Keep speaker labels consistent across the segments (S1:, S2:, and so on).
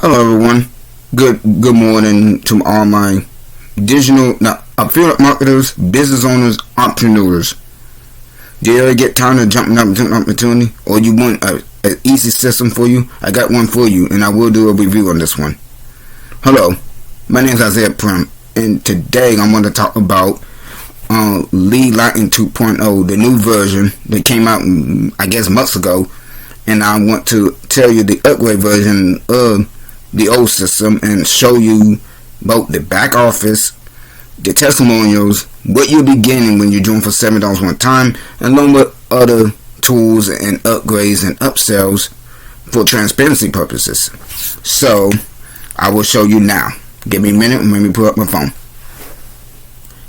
S1: Hello everyone. Good morning to all my digital affiliate marketers, business owners, entrepreneurs. Do you ever get tired of jumping up to an opportunity, or you want an easy system for you? I got one for you, and I will do a review on this one. Hello, my name is Primm, and today I'm going to talk about Lead Lightning 2.0, the new version that came out I guess months ago, and I want to tell you the upgrade version of the old system and show you both the back office, the testimonials, what you'll be getting when you join for $7 one time, along with other tools and upgrades and upsells for transparency purposes. So I will show you now. Give me a minute and let me pull up my phone.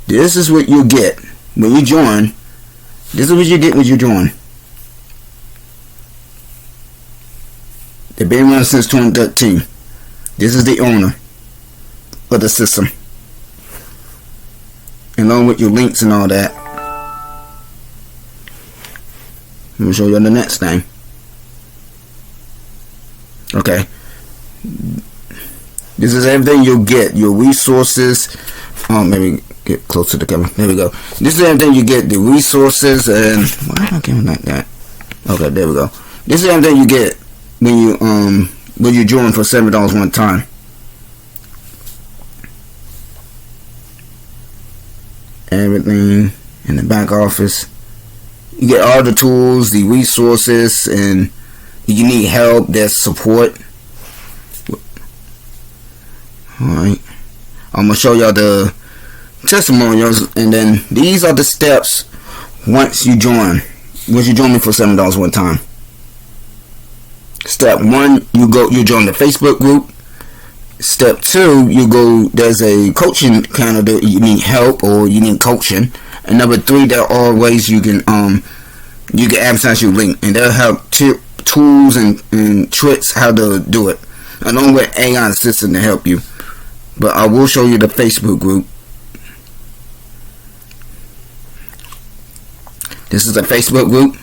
S1: This is what you get when you join. This is what you get when you join. They've been around since 2013. This is the owner of the system, along with your links and all that. Let me show you the next thing. Okay, this is everything you'll get. Your resources. Maybe get close to the camera. There we go. This is everything you get. The resources and why am I getting like that? Okay, there we go. This is everything you get when you join for $7 one time. Everything in the back office. You get all the tools, the resources, and if you need help, there's support. Alright. I'm going to show y'all the testimonials, and then these are the steps once you join. Once you join me for $7 one time. Step 1, you join the Facebook group. Step 2, there's a coaching calendar. You need help or you need coaching. And number 3, there are ways you can advertise your link, and they'll have tools and tricks how to do it, along with AI assistant to help you. But I will show you the Facebook group. This is the Facebook group.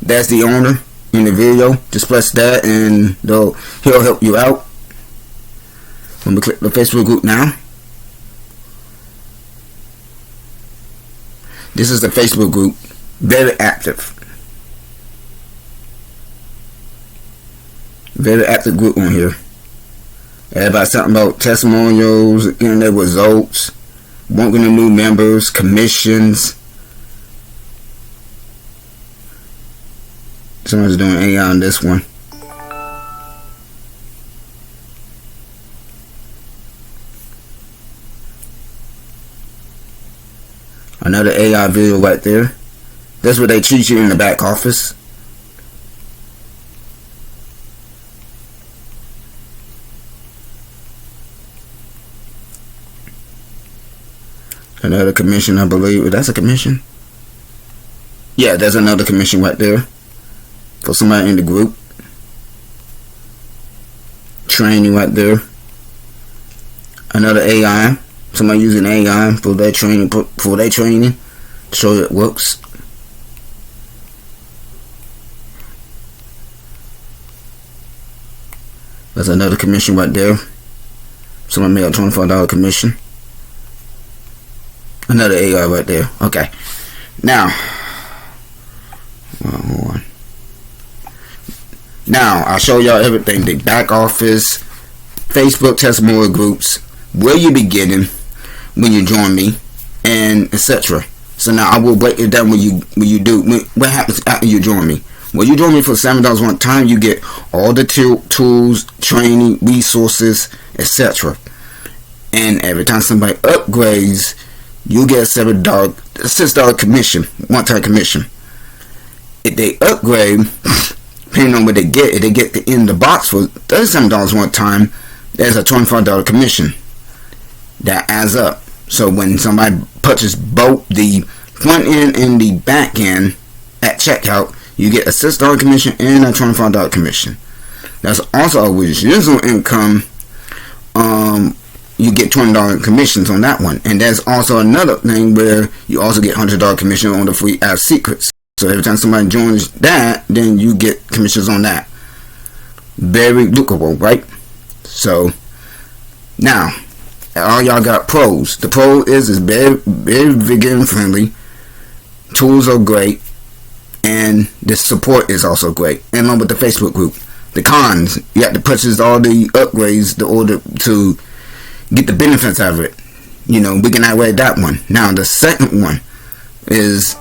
S1: That's the owner in the video. Just press that and he'll help you out. Let me click the Facebook group now. This is the Facebook group. Very active. Very active group on here. Everybody's talking about testimonials, getting their results, wanting the new members, commissions. Someone's doing AI on this one. Another AI video right there. That's what they teach you in the back office. Another commission, I believe. That's a commission. Yeah, there's another commission right there for somebody in the group. Training right there. Another AI. Somebody using AI for their training. So it works. There's another commission right there. Someone made a $25 commission. Another AI right there. Okay. Now, hold on. Now I'll show y'all everything: the back office, Facebook testimonial groups, where you be getting when you join me, and etc. So now I will break it down what happens after you join me. When you join me for $7 one time, you get all the tools, training, resources, etc. And every time somebody upgrades, you get a $6 commission, one-time commission. If they upgrade, depending on what they get, if they get in the box for $37 one time, there's a $25 commission. That adds up. So when somebody purchases both the front end and the back end at checkout, you get a $6 commission and a $25 commission. That's also with usual income. You get $20 commissions on that one, and there's also another thing where you also get $100 commission on the free app secrets. So every time somebody joins that, then you get commissions on that. Very lucrative, right? So now, all y'all got pros. The pro is very, very beginner friendly. Tools are great, and the support is also great. And along with the Facebook group. The cons, you have to purchase all the upgrades in order to get the benefits out of it. We can outweigh that one. Now the second one is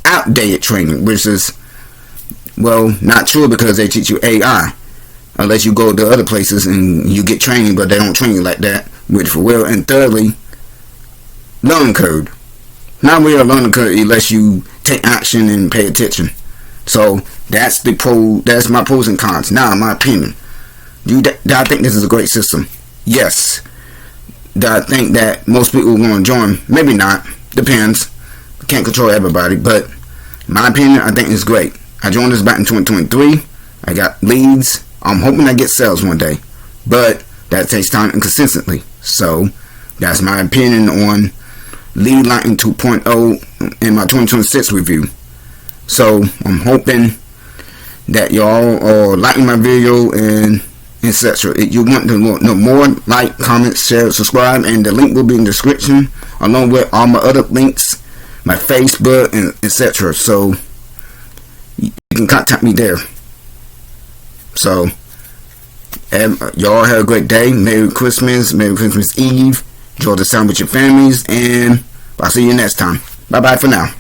S1: outdated training, which is, well, not true, because they teach you AI. Unless you go to other places and you get training, but they don't train you like that, which for real. And thirdly, learning curve. Not really a learning curve unless you take action and pay attention. So that's my pros and cons. Now, my opinion. Do I think this is a great system? Yes. Do I think that most people are going to join? Maybe not. Depends. Can't control everybody, but my opinion, I think it's great. I joined this back in 2023. I got leads. I'm hoping I get sales one day, but that takes time and consistently. So that's my opinion on Lead Lightning 2.0 in my 2026 review. So I'm hoping that y'all are liking my video and etc. If you want to know more, like, comment, share, subscribe, and the link will be in the description, along with all my other links, my Facebook, and etc. So you can contact me there. So y'all have a great day. Merry Christmas Eve. Enjoy the time with your families, and I'll see you next time. Bye bye for now.